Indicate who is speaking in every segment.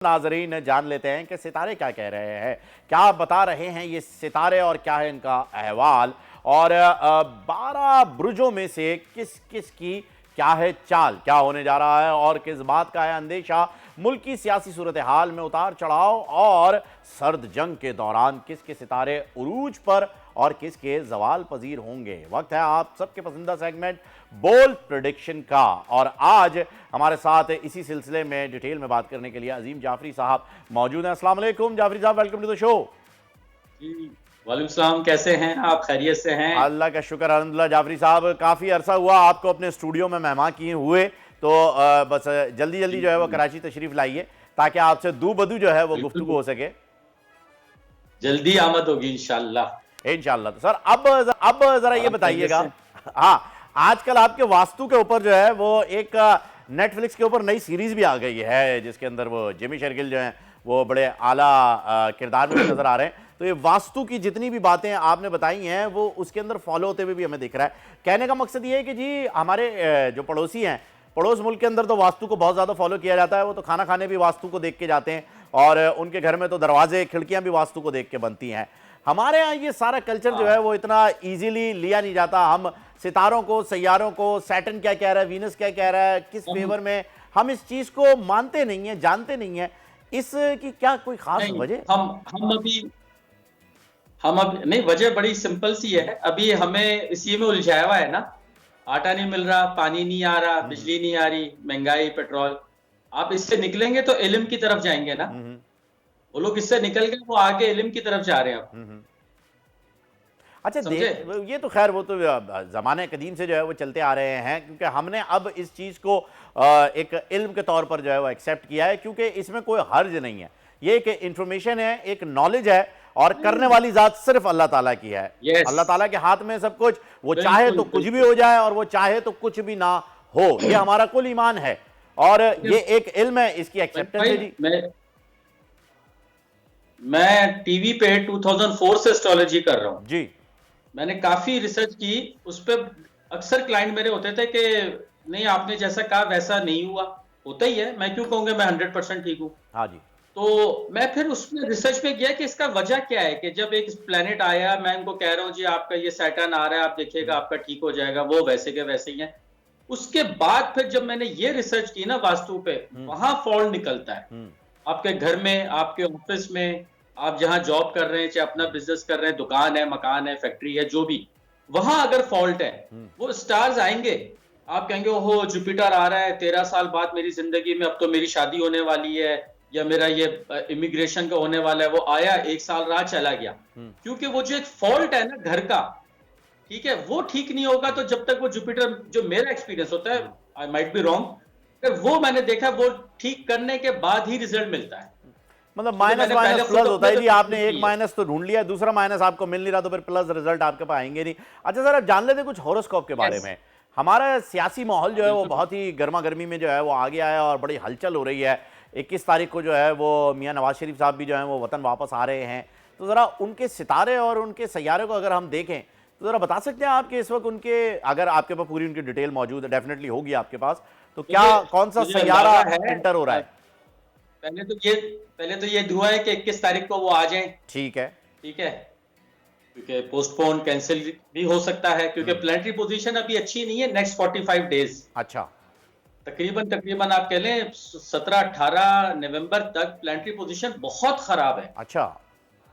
Speaker 1: नाजरीन जान लेते हैं कि सितारे क्या कह रहे हैं, क्या बता रहे हैं ये सितारे और क्या है इनका अहवाल। और 12 बुर्जों में से किस किस की क्या है चाल, क्या होने जा रहा है और किस बात का है अंदेशा। मुल्क की सियासी सूरत हाल में उतार चढ़ाव और सर्द जंग के दौरान किसके सितारे उरूज पर और किसके जवाल पजीर होंगे। वक्त है आप सबके पसंदीदा सेगमेंट बोल्ड प्रेडिक्शन का। और आज हमारे साथ इसी सिलसिले में डिटेल में बात करने के लिए अजीम जाफरी साहब मौजूद हैं। अस्सलाम वालेकुम जाफरी साहब, वेलकम टू द शो।
Speaker 2: वालेकुम सलाम, कैसे हैं आप? खैरियत से हैं?
Speaker 1: अल्लाह का शुक्र अल्हम्दुलिल्लाह। जाफरी साहब, काफ़ी अरसा हुआ आपको अपने स्टूडियो में मेहमान किए हुए, तो बस जल्दी जल्दी जो है वो कराची तशरीफ लाइए ताकि आपसे दू बदू जो है वो गुफ्तगू हो सके।
Speaker 2: जल्दी आमद होगी इंशाल्लाह।
Speaker 1: इंशाल्लाह। तो सर अब जरा ये बताइएगा, हाँ, आजकल आपके वास्तु के ऊपर जो है वो एक नेटफ्लिक्स के ऊपर नई सीरीज भी आ गई है जिसके अंदर वो जिमी शेरगिल जो हैं वो बड़े आला किरदार में भी नजर आ रहे हैं। तो ये वास्तु की जितनी भी बातें आपने बताई हैं वो उसके अंदर फॉलो होते हुए भी हमें दिख रहा है। कहने का मकसद ये है कि जी हमारे जो पड़ोसी हैं, पड़ोस मुल्क के अंदर तो वास्तु को बहुत ज़्यादा फॉलो किया जाता है। वो तो खाना खाने भी वास्तु को देख के जाते हैं और उनके घर में तो दरवाजे खिड़कियां भी वास्तु को देख के बनती हैं। हमारे यहाँ ये सारा कल्चर जो है वो इतना इजीली लिया नहीं जाता। हम सितारों को, सैयारों को, सैटर्न क्या कह रहा है, वीनस क्या कह रहा है, किस फेवर में, हम इस चीज को मानते नहीं है, जानते नहीं है। इसकी क्या कोई खास वजह?
Speaker 2: हम अब नहीं, वजह बड़ी सिंपल सी है। अभी हमें इसी में उलझाया हुआ है ना। आटा नहीं मिल रहा, पानी नहीं आ रहा, बिजली नहीं आ रही, महंगाई, पेट्रोल। आप इससे निकलेंगे तो इल्म की तरफ जाएंगे ना। वो लोग इससे निकल गए, वो आगे इल्म की तरफ जा रहे हैं।
Speaker 1: अच्छा, ये तो खैर वो तो ज़माने कदीम से जो है वो चलते आ रहे हैं, क्योंकि हमने अब इस चीज़ को एक इल्म के तौर पर जो है वो एक्सेप्ट किया है, क्योंकि इसमें कोई हर्ज नहीं है। ये एक इंफॉर्मेशन है, एक नॉलेज है और करने वाली ज़ात सिर्फ अल्लाह ताला की है। अल्लाह ताला के हाथ में सब कुछ, वो चाहे तो कुछ भी हो जाए और वो चाहे तो कुछ भी ना हो। ये हमारा कुल ईमान है और ये एक इल्म है, इसकी एक्सेप्टेंस है जी।
Speaker 2: मैं टीवी पे 2004 से एस्ट्रोलॉजी कर रहा हूँ
Speaker 1: जी।
Speaker 2: मैंने काफी रिसर्च की उस पर। अक्सर क्लाइंट मेरे होते थे कि नहीं, आपने जैसा कहा वैसा नहीं हुआ। होता ही है, मैं क्यों कहूंगा मैं 100% ठीक हूँ।
Speaker 1: हाँ जी।
Speaker 2: तो मैं फिर उसमें रिसर्च पे गया कि इसका वजह क्या है। कि जब एक प्लेनेट आया, मैं इनको कह रहा हूँ जी आपका ये सैटर्न आ रहा है, आप देखिएगा आपका ठीक हो जाएगा, वो वैसे के वैसे ही है। उसके बाद फिर जब मैंने ये रिसर्च की ना वास्तु पे, वहां फॉल्ट निकलता है। आपके घर में, आपके ऑफिस में, आप जहां जॉब कर रहे हैं, चाहे अपना बिजनेस कर रहे हैं, दुकान है, मकान है, फैक्ट्री है, जो भी, वहां अगर फॉल्ट है, वो स्टार्स आएंगे। आप कहेंगे ओहो जुपिटर आ रहा है, 13 साल बाद मेरी जिंदगी में, अब तो मेरी शादी होने वाली है या मेरा ये इमिग्रेशन का होने वाला है। वो आया, 1 साल रहा, चला गया। क्योंकि वो जो एक फॉल्ट है ना घर का, ठीक है, वो ठीक नहीं होगा। तो जब तक वो जुपिटर, जो मेरा एक्सपीरियंस होता है, आई माइट बी रॉन्ग, वो मैंने देखा वो ठीक करने के बाद ही रिजल्ट मिलता है।
Speaker 1: मतलब माइनस माइनस प्लस होता है जी। आपने एक माइनस तो ढूंढ लिया, दूसरा माइनस आपको मिल नहीं रहा, तो फिर प्लस रिजल्ट आपके पास आएंगे नहीं। अच्छा सर, अब जान लेते कुछ हॉरोस्कोप के बारे में। हमारा सियासी माहौल जो है वो बहुत ही गर्मा गर्मी में जो है वो आ गया है और बड़ी हलचल हो रही है। 21 तारीख को जो है वो मियां नवाज शरीफ साहब भी जो है वो वतन वापस आ रहे हैं। तो ज़रा उनके सितारे और उनके सैयारे को अगर हम देखें तो ज़रा बता सकते हैं आप कि इस वक्त उनके, अगर आपके पास पूरी उनकी डिटेल मौजूद है, डेफिनेटली होगी आपके पास, तो क्या कौन सा सैयारा एंटर हो रहा है?
Speaker 2: पहले तो ये दुआ है कि 21 तारीख को वो आ जाएं।
Speaker 1: ठीक है,
Speaker 2: ठीक है, क्योंकि पोस्टपोन, कैंसिल भी हो सकता है, क्योंकि प्लेनेटरी पोजीशन अभी अच्छी नहीं है नेक्स्ट 45 डेज।
Speaker 1: अच्छा,
Speaker 2: तकरीबन आप कह लें 17-18 नवंबर तक प्लेनेटरी पोजीशन बहुत खराब है।
Speaker 1: अच्छा।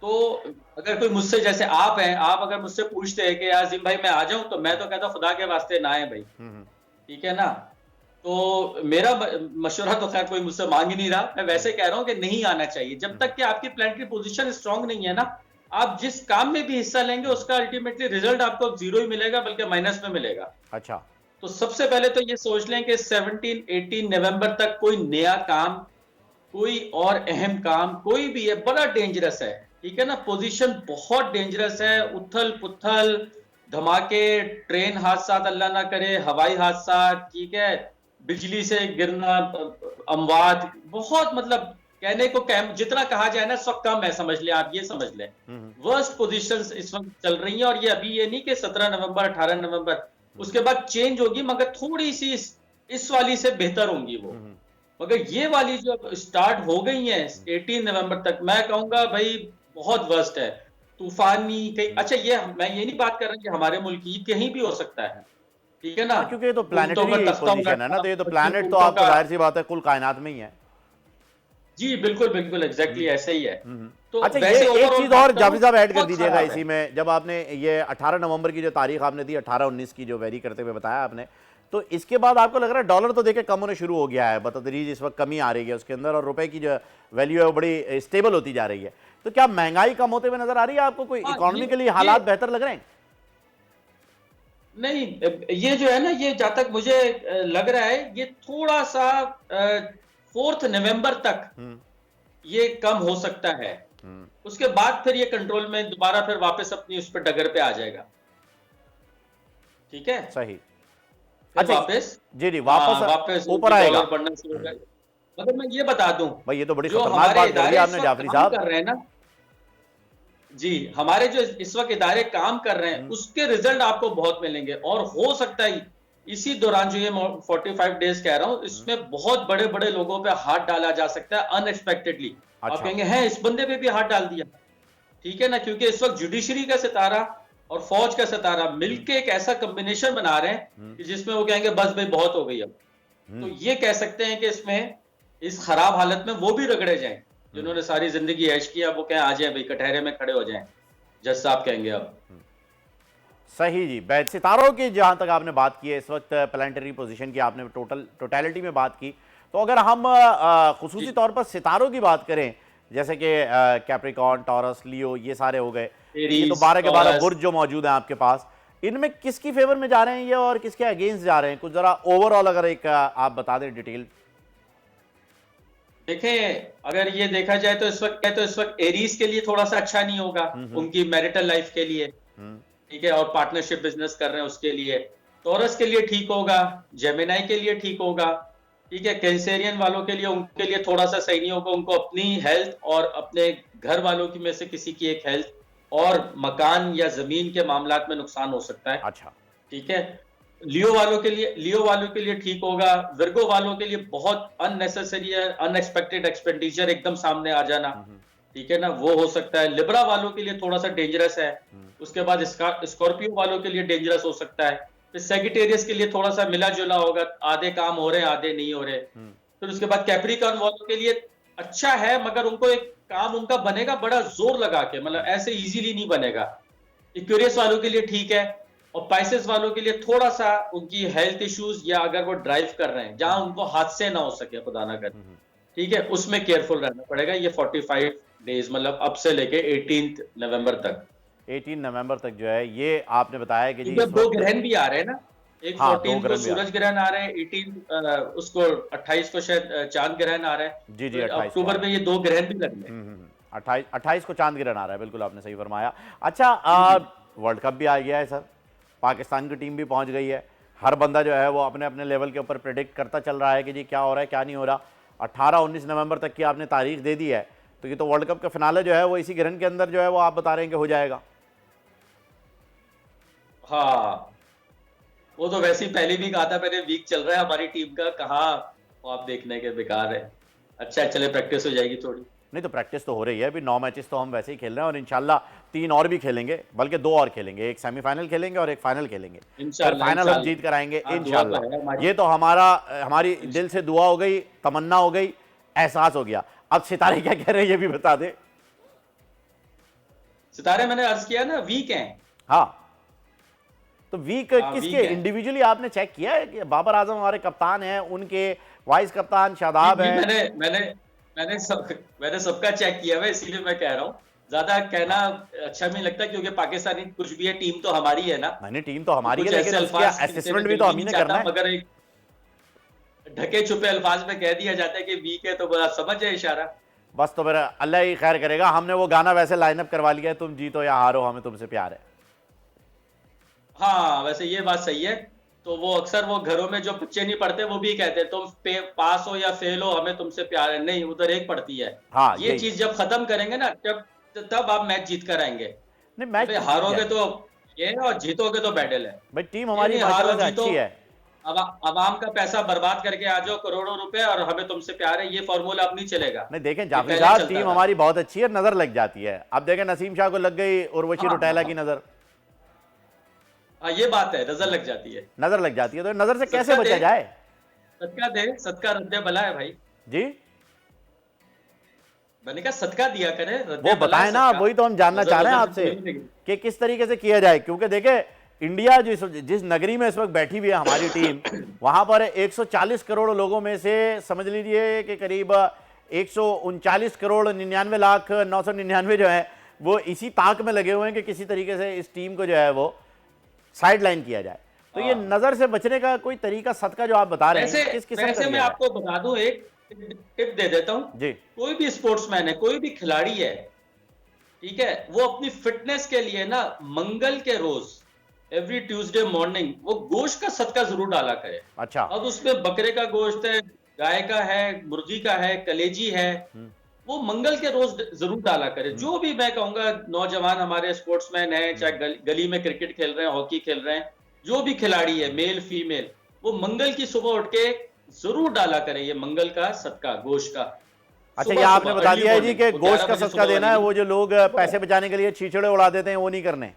Speaker 2: तो अगर कोई मुझसे, जैसे आप हैं, आप अगर मुझसे पूछते हैं कि यार जिम भाई मैं आ जाऊं, तो मैं तो कहता हूं खुदा के वास्ते ना आए भाई। ठीक है ना। तो मेरा मशवरा तो खैर कोई मुझसे मांग ही नहीं रहा। मैं वैसे कह रहा हूं कि नहीं आना चाहिए जब तक कि आपकी प्लेनेटरी पोजीशन स्ट्रांग नहीं है ना। आप जिस काम में भी हिस्सा लेंगे उसका अल्टीमेटली रिजल्ट आपको जीरो ही मिलेगा, बल्कि माइनस में मिलेगा।
Speaker 1: अच्छा।
Speaker 2: तो सबसे पहले तो ये सोच लें कि 17-18 नवंबर तक कोई नया काम, कोई और अहम काम कोई भी है, बड़ा डेंजरस है। ठीक है ना, पोजीशन बहुत डेंजरस है। उथल पुथल, धमाके, ट्रेन हादसा अल्लाह ना करे, हवाई हादसा, ठीक है, बिजली से गिरना, अमवात, बहुत, मतलब कहने को जितना कहा जाए ना सब कम है, समझ ले आप, ये समझ ले। वर्स्ट पोजीशंस इस वक्त चल रही हैं। और ये अभी ये नहीं कि 17 नवंबर 18 नवंबर, उसके बाद चेंज होगी, मगर थोड़ी सी इस वाली से बेहतर होंगी वो। मगर ये वाली जो स्टार्ट हो गई है 18 नवंबर तक, मैं कहूंगा भाई बहुत वर्स्ट है। तूफानी कहीं, अच्छा ये मैं ये नहीं बात कर रहा कि हमारे मुल्क की, ये कहीं भी हो सकता है, ठीक है ना।
Speaker 1: हाँ, क्योंकि ये तो
Speaker 2: हुकूमतों का
Speaker 1: प्लानिटरी
Speaker 2: तख्ता
Speaker 1: पोजीशन है ना,
Speaker 2: उलटना,
Speaker 1: तो ये तो प्लानिट तो
Speaker 2: हुकूमतों
Speaker 1: आपको
Speaker 2: का,
Speaker 1: जाहिर सी बात है कुल कायनात में ही है।
Speaker 2: जी बिल्कुल बिल्कुल एग्जैक्टली ऐसे ही है।
Speaker 1: हम्म।
Speaker 2: तो
Speaker 1: अच्छा, ये
Speaker 2: वैसे
Speaker 1: एक
Speaker 2: ओवरऑल
Speaker 1: चीज
Speaker 2: बात
Speaker 1: और
Speaker 2: करूं
Speaker 1: जाफरी साहब ऐड कर
Speaker 2: बहुत
Speaker 1: दीजिएगा
Speaker 2: खराब है।
Speaker 1: इसी में, जब आपने ये 18 नवंबर की जो तारीख आपने दी, 18-19 की जो वेरी करते हुए बताया आपने, तो इसके बाद आपको लग रहा है डॉलर तो देखिए कम होने शुरू हो गया है बतदरीज, इस वक्त कमी आ रही है उसके अंदर, और रुपए की जो वैल्यू है वो बड़ी स्टेबल होती जा रही है। तो क्या महंगाई कम होते हुए नजर आ रही है आपको? कोई
Speaker 2: हाँ
Speaker 1: इकोनॉमिकली
Speaker 2: ये
Speaker 1: हालात बेहतर लग रहे हैं?
Speaker 2: नहीं, ये जो है ना, ये जहां तक मुझे लग रहा है, ये थोड़ा सा 4 नवंबर तक
Speaker 1: हम्म।
Speaker 2: ये कम हो सकता है।
Speaker 1: हम्म।
Speaker 2: उसके बाद फिर ये कंट्रोल में दोबारा फिर वापस अपनी उस पर डगर पे आ जाएगा, ठीक है।
Speaker 1: सही।
Speaker 2: फिर
Speaker 1: अच्छा,
Speaker 2: वापस,
Speaker 1: जी जी,
Speaker 2: हाँ
Speaker 1: वापस
Speaker 2: वापस
Speaker 1: ऊपर
Speaker 2: उनकी
Speaker 1: आएगा।
Speaker 2: डॉलर बढ़ना शुरू हो जाएगा। मगर मैं ये बता दूं,
Speaker 1: भाई ये तो बड़ी
Speaker 2: जो
Speaker 1: खतरनाक
Speaker 2: हमारे
Speaker 1: बात कर दी
Speaker 2: इदारे इस
Speaker 1: आपने
Speaker 2: वक्त
Speaker 1: जाफरी
Speaker 2: काम
Speaker 1: साहब।
Speaker 2: कर रहे हैं ना, जी हमारे जो इस वक्त इदारे काम कर रहे हैं,
Speaker 1: हम्म।
Speaker 2: उसके रिजल्ट आपको बहुत मिलेंगे। और हो सकता है इसी दौरान जो ये 45 डेज कह रहा हूं,
Speaker 1: हम्म।
Speaker 2: इसमें बहुत बड़े बड़े लोगों पे हाथ डाला जा सकता है अनएक्सपेक्टेडली। आप
Speaker 1: अच्छा।
Speaker 2: कहेंगे हैं इस बंदे पे भी हाथ डाल दिया, ठीक है ना, क्योंकि इस वक्त जुडिशरी का सितारा और फौज का सितारा
Speaker 1: हम्म।
Speaker 2: मिलके एक ऐसा कॉम्बिनेशन बना रहे हैं
Speaker 1: हम्म।
Speaker 2: कि जिसमें वो कहेंगे बस भाई बहुत हो गई अब। तो
Speaker 1: हम्म।
Speaker 2: ये कह सकते हैं कि इसमें इस खराब हालत में वो भी रगड़े जाएं
Speaker 1: हम्म।
Speaker 2: जिन्होंने सारी जिंदगी ऐश किया, वो कहें आ जाए भाई कटहरे में खड़े हो जाएं, जज साहब कहेंगे अब।
Speaker 1: सही जी। बैच सितारों की जहां तक आपने बात की है इस वक्त, प्लानिटरी पोजीशन की आपने टोटलिटी में बात की, तो अगर हम खुसूसी
Speaker 2: जी
Speaker 1: तौर पर सितारों की बात करें, जैसे कि कैप्रिकॉन, टॉरस, लियो, ये सारे हो गए, ये तो
Speaker 2: एरीज
Speaker 1: 12 के 12
Speaker 2: टॉरस,
Speaker 1: बुर्ज जो मौजूद हैं आपके पास, इनमें किसकी फेवर में जा रहे हैं ये, और किसके अगेंस्ट जा रहे हैं? कुछ जरा ओवरऑल अगर एक आप बता दें डिटेल।
Speaker 2: देखें अगर ये देखा जाए तो इस वक्त एरीज के लिए थोड़ा सा अच्छा नहीं होगा,
Speaker 1: हम्म।
Speaker 2: उनकी मैरिटल लाइफ के लिए,
Speaker 1: हम्म।
Speaker 2: ठीक है, और पार्टनरशिप बिजनेस कर रहे हैं उसके लिए। टॉरस के लिए ठीक होगा, जेमिनाई के लिए ठीक होगा, ठीक है। कैंसेरियन वालों के लिए, उनके लिए थोड़ा सा सही नहीं होगा, उनको अपनी हेल्थ और अपने घर वालों की में से किसी की एक हेल्थ और मकान या जमीन के मामलात में नुकसान हो सकता है,
Speaker 1: अच्छा।
Speaker 2: ठीक है। लियो वालों के लिए ठीक होगा। विर्गो वालों के लिए बहुत अननेसेसरी है, अनएक्सपेक्टेड एक्सपेंडिचर एकदम सामने आ जाना,
Speaker 1: हम्म।
Speaker 2: ठीक है ना, वो हो सकता है। लिब्रा वालों के लिए थोड़ा सा डेंजरस है।
Speaker 1: हम्म।
Speaker 2: उसके बाद स्कॉर्पियो वालों के लिए डेंजरस हो सकता है। फिर सेगिटेरियस के लिए थोड़ा सा मिला जुला होगा, आधे काम हो रहे हैं आधे नहीं हो रहे।
Speaker 1: हम्म।
Speaker 2: फिर उसके बाद कैप्रिकॉर्न वालों के लिए अच्छा है, मगर उनको एक काम उनका बनेगा बड़ा जोर लगा के, मतलब ऐसे इजीली नहीं बनेगा। इक्वेरियस वालों के लिए ठीक है। और पाइसेस वालों के लिए थोड़ा सा उनकी हेल्थ इश्यूज, या अगर वो ड्राइव कर रहे हैं जहां उनको हादसे ना हो सके खुदा ना करे,
Speaker 1: हम्म।
Speaker 2: ठीक है, उसमें केयरफुल रहना पड़ेगा। ये 45 डेज मतलब अब से लेके 18 नवंबर तक,
Speaker 1: 18 नवंबर तक जो है ये आपने बताया कि जी
Speaker 2: क्योंकि
Speaker 1: इस
Speaker 2: अब दो
Speaker 1: वक्त।
Speaker 2: ग्रहण भी आ रहे हैं ना। एक
Speaker 1: हाँ, दो
Speaker 2: 14 को
Speaker 1: ग्रहण भी आ रहे
Speaker 2: सूरज ग्रहण आ रहा है, 18 उसको 28 को शायद चांद ग्रहण आ रहा है।
Speaker 1: हैं। जी जी,
Speaker 2: तो
Speaker 1: 28 को आ
Speaker 2: अक्टूबर
Speaker 1: रहा
Speaker 2: में
Speaker 1: है।
Speaker 2: ये दो ग्रहण भी लग रहे हैं।
Speaker 1: 28 को चांद ग्रहण आ रहा है, बिल्कुल आपने सही फरमाया। अच्छा,
Speaker 2: जी जी
Speaker 1: वर्ल्ड कप भी आ गया है सर, पाकिस्तान की टीम भी पहुंच गई है, हर बंदा जो है वो अपने अपने लेवल के ऊपर प्रिडिक्ट करता चल रहा है कि जी क्या हो रहा है क्या नहीं हो रहा। 18-19 नवंबर तक की आपने तारीख दे दी है, तो ये तो वर्ल्ड कप का फिनाले जो है वो इसी ग्रहण के अंदर जो है वो आप बता रहे हैं कि हो जाएगा।
Speaker 2: हाँ, वो तो वैसे ही पहले भी कहा था मैंने, वीक चल रहा है हमारी टीम का, कहा वो आप देखने के बेकार है। अच्छा चले, प्रैक्टिस हो जाएगी थोड़ी।
Speaker 1: नहीं तो प्रैक्टिस तो हो रही है, अभी 9 मैचेस तो हम वैसे ही खेल रहे हैं, और इंशाल्लाह 3 और भी खेलेंगे, बल्कि 2 और खेलेंगे, एक सेमीफाइनल खेलेंगे और एक फाइनल खेलेंगे, फिर
Speaker 2: इंशाल्लाह
Speaker 1: फाइनल हम जीत
Speaker 2: इंशाल्लाह।
Speaker 1: कर आएंगे
Speaker 2: हाँ दुआ तो
Speaker 1: इंशाल्लाह।
Speaker 2: है हमारी।
Speaker 1: ये तो हमारी दिल से दुआ हो गई, तमन्ना हो गई, एहसास हो गया। अब सितारे क्या कह रहे हैं ये भी बता दे।
Speaker 2: सितारे मैंने अर्ज किया ना, वीक हैं।
Speaker 1: हाँ, तो वीक
Speaker 2: हाँ
Speaker 1: किसके
Speaker 2: वीक हैं।
Speaker 1: इंडिविजुअली आपने चेक किया है कि बाबर आजम हमारे कप्तान हैं, उनके वाइस कप्तान
Speaker 2: जी
Speaker 1: शादाब
Speaker 2: जी,
Speaker 1: हैं?
Speaker 2: मैंने सबका चेक किया हुआ है, इसीलिए मैं कह रहा हूँ। ज्यादा कहना अच्छा भी नहीं लगता, क्योंकि पाकिस्तानी कुछ भी है, टीम तो हमारी है ना।
Speaker 1: मैंने टीम तो
Speaker 2: तो
Speaker 1: हमारी है,
Speaker 2: कुछ
Speaker 1: लेकिन
Speaker 2: ऐसे
Speaker 1: उसके
Speaker 2: अल्फाज से मैं
Speaker 1: असेसमेंट भी
Speaker 2: दिल
Speaker 1: तो
Speaker 2: भी
Speaker 1: हम ही
Speaker 2: नहीं
Speaker 1: ने
Speaker 2: चाहता,
Speaker 1: करना है।
Speaker 2: मगर एक ढके छुपे अल्फाज में कह दिया जाता है कि वीक है, तो बड़ा समझ जाए इशारा।
Speaker 1: बस तो फिर अल्लाह ही खैर करेगा। हमने वो गाना वैसे लाइनअप करवा लिया है, तुम जीतो या हारो हमें तुमसे प्यार है।
Speaker 2: हाँ वैसे ये बात सही है। तो वो अक्सर वो घरों में जो बच्चे नहीं पढ़ते वो भी कहते हैं तुम पास हो या फेल हो हमें तुमसे प्यार है, नहीं उधर एक पढ़ती है।
Speaker 1: हाँ,
Speaker 2: ये
Speaker 1: यही
Speaker 2: चीज जब खत्म करेंगे ना, तब आप मैच जीत कर आएंगे।
Speaker 1: नहीं,
Speaker 2: कि
Speaker 1: मैच
Speaker 2: भाई
Speaker 1: तो जीत
Speaker 2: हारोगे
Speaker 1: जाएंगे
Speaker 2: तो ये है और जीतोगे तो बैटल है।
Speaker 1: भाई, टीम
Speaker 2: ये
Speaker 1: हमारी
Speaker 2: नहीं, हारो
Speaker 1: माशाल्लाह से
Speaker 2: जीतो,
Speaker 1: अच्छी है।
Speaker 2: अब अवाम का पैसा बर्बाद करके आ जाओ करोड़ों रुपए और हमें तुमसे प्यार है, ये फॉर्मूला अब नहीं चलेगा।
Speaker 1: नहीं देखें
Speaker 2: ये
Speaker 1: जाफरी
Speaker 2: पहले
Speaker 1: साहब,
Speaker 2: चलता
Speaker 1: टीम
Speaker 2: था।
Speaker 1: हमारी बहुत अच्छी है, नजर लग जाती है। अब देखें नसीम शाह को लग गई उर्वशी
Speaker 2: हाँ,
Speaker 1: रुटेला
Speaker 2: हाँ,
Speaker 1: की नजर,
Speaker 2: हाँ, ये बात है, नजर लग जाती है।
Speaker 1: नजर लग जाती है, तो नजर से कैसे
Speaker 2: सदका
Speaker 1: बचा
Speaker 2: दे,
Speaker 1: जाए?
Speaker 2: सदका दे, सदका रद्दे बला है भाई।
Speaker 1: जी
Speaker 2: मैंने कहा सदका दिया करे,
Speaker 1: वो
Speaker 2: रद्दे बला है
Speaker 1: बताएं ना,
Speaker 2: सदका।
Speaker 1: वही तो हम जानना
Speaker 2: नजर
Speaker 1: चाह रहे हैं
Speaker 2: नजर से
Speaker 1: आपसे
Speaker 2: कोई नहीं लगी।
Speaker 1: कि किस तरीके से किया जाए, क्योंकि देखे इंडिया जिस नगरी में इस वक्त बैठी हुई है हमारी टीम, वहां पर 140 करोड़ लोगों में से समझ लीजिए कि करीब 139 करोड़ 99 लाख 999 जो है वो इसी ताक में लगे हुए हैं कि किसी तरीके से इस टीम को जो है वो साइड लाइन किया जाए। तो ये नजर से बचने का कोई तरीका सदका जो आप बता रहे हैं किस किस्म का
Speaker 2: वैसे मैं
Speaker 1: दिया जाए?
Speaker 2: आपको बता दूं, एक टिप दे देता हूं।
Speaker 1: जी
Speaker 2: कोई भी स्पोर्ट्समैन है, कोई भी खिलाड़ी है, ठीक है, वो अपनी फिटनेस के लिए ना मंगल के रोज एवरी ट्यूसडे मॉर्निंग वो गोश्त का सदका जरूर डाला करे।
Speaker 1: अच्छा,
Speaker 2: अब उसमें बकरे का गोश्त है, गाय का है, मुर्गी का है, कलेजी है, वो मंगल के रोज जरूर डाला करे। जो भी मैं कहूंगा नौजवान हमारे स्पोर्ट्समैन हैं, चाहे गली में क्रिकेट खेल रहे हैं, हॉकी खेल रहे हैं, जो भी खिलाड़ी है मेल फीमेल, वो मंगल की सुबह उठ के जरूर डाला करे ये मंगल का सदका गोश्त का।
Speaker 1: अच्छा, ये
Speaker 2: सुबह
Speaker 1: आपने
Speaker 2: सुबह
Speaker 1: बता
Speaker 2: early
Speaker 1: दिया है जी
Speaker 2: morning,
Speaker 1: कि
Speaker 2: वो
Speaker 1: गोश्त
Speaker 2: 11
Speaker 1: का
Speaker 2: बजे
Speaker 1: सदका
Speaker 2: सुबह
Speaker 1: देना है,
Speaker 2: वाली।
Speaker 1: वो जो लोग पैसे बचाने के लिए छीछड़े उड़ा देते हैं वो नहीं करने।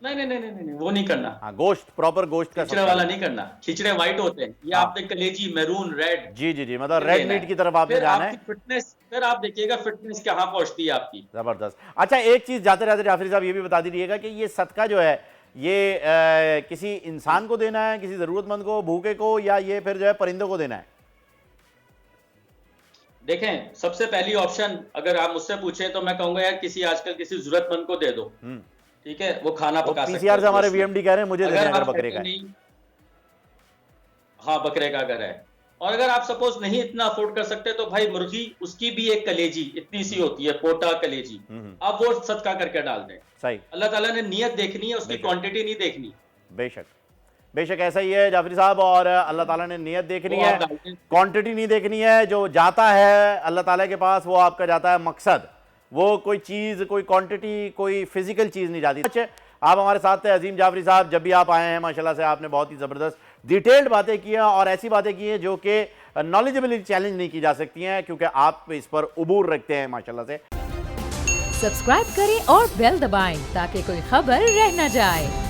Speaker 2: नहीं नहीं नहीं नहीं नहीं, वो नहीं करना।
Speaker 1: हाँ, गोश्त, प्रॉपर गोश्त का
Speaker 2: खिचड़े
Speaker 1: सदका
Speaker 2: वाला
Speaker 1: देना।
Speaker 2: नहीं करना, खिचड़े व्हाइट होते हैं, ये
Speaker 1: हाँ।
Speaker 2: आपने कलेजी मैरून रेड
Speaker 1: जी जी जी, मतलब
Speaker 2: फिर
Speaker 1: रेड
Speaker 2: लेना
Speaker 1: मीट
Speaker 2: है।
Speaker 1: की तरफ आपने
Speaker 2: फिर
Speaker 1: जाना
Speaker 2: आपकी
Speaker 1: है।
Speaker 2: फिटनेस, फिर आप देखिएगा फिटनेस कहाँ पहुंचती है आपकी।
Speaker 1: जबरदस्त। अच्छा, एक चीज जाते रहते जाफरी साहब ये भी बता दीजिएगा कि ये सदका जो है ये किसी इंसान को देना है, किसी जरूरतमंद को, भूखे को, या ये फिर जो है परिंदों को देना है?
Speaker 2: देखें, सबसे पहली ऑप्शन अगर आप मुझसे पूछें तो मैं कहूंगा यार किसी आजकल किसी जरूरतमंद को दे दो, ठीक है, वो खाना
Speaker 1: तो
Speaker 2: पका सकते
Speaker 1: पीसीआर से
Speaker 2: हैं
Speaker 1: हमारे
Speaker 2: उसमें।
Speaker 1: वीएमडी कह रहे हैं मुझे देने
Speaker 2: अगर
Speaker 1: अगर
Speaker 2: आप
Speaker 1: बकरे
Speaker 2: कहते
Speaker 1: का है।
Speaker 2: नहीं, हाँ बकरे का अगर है, और अगर आप सपोज नहीं इतना अफोर्ड कर सकते तो भाई मुर्गी, उसकी भी एक कलेजी इतनी सी होती है, पोटा कलेजी, आप वो सदका करके डाल दें।
Speaker 1: सही,
Speaker 2: अल्लाह ताला ने नियत देखनी है, उसकी
Speaker 1: बेशक।
Speaker 2: क्वांटिटी नहीं देखनी।
Speaker 1: बेशक बेशक ऐसा ही है जाफरी साहब, और अल्लाह ताला ने नियत देखनी
Speaker 2: वो
Speaker 1: है,
Speaker 2: आप डाल दें।
Speaker 1: क्वांटिटी नहीं देखनी है। जो जाता है अल्लाह ताला के पास वो आपका जाता है मकसद, वो कोई चीज़, कोई क्वांटिटी, कोई फिजिकल चीज़ नहीं जाती। अच्छा, आप हमारे साथ थे अजीम जाफरी साहब, जब भी आप आए हैं माशाल्लाह से आपने बहुत ही ज़बरदस्त डिटेल्ड बातें की हैं, और ऐसी बातें की हैं जो कि नॉलेजेबली चैलेंज नहीं की जा सकती हैं, क्योंकि आप इस पर उबूर रखते हैं माशाल्लाह से।
Speaker 3: सब्सक्राइब करें और बेल दबाएं ताकि कोई खबर रह न जाए।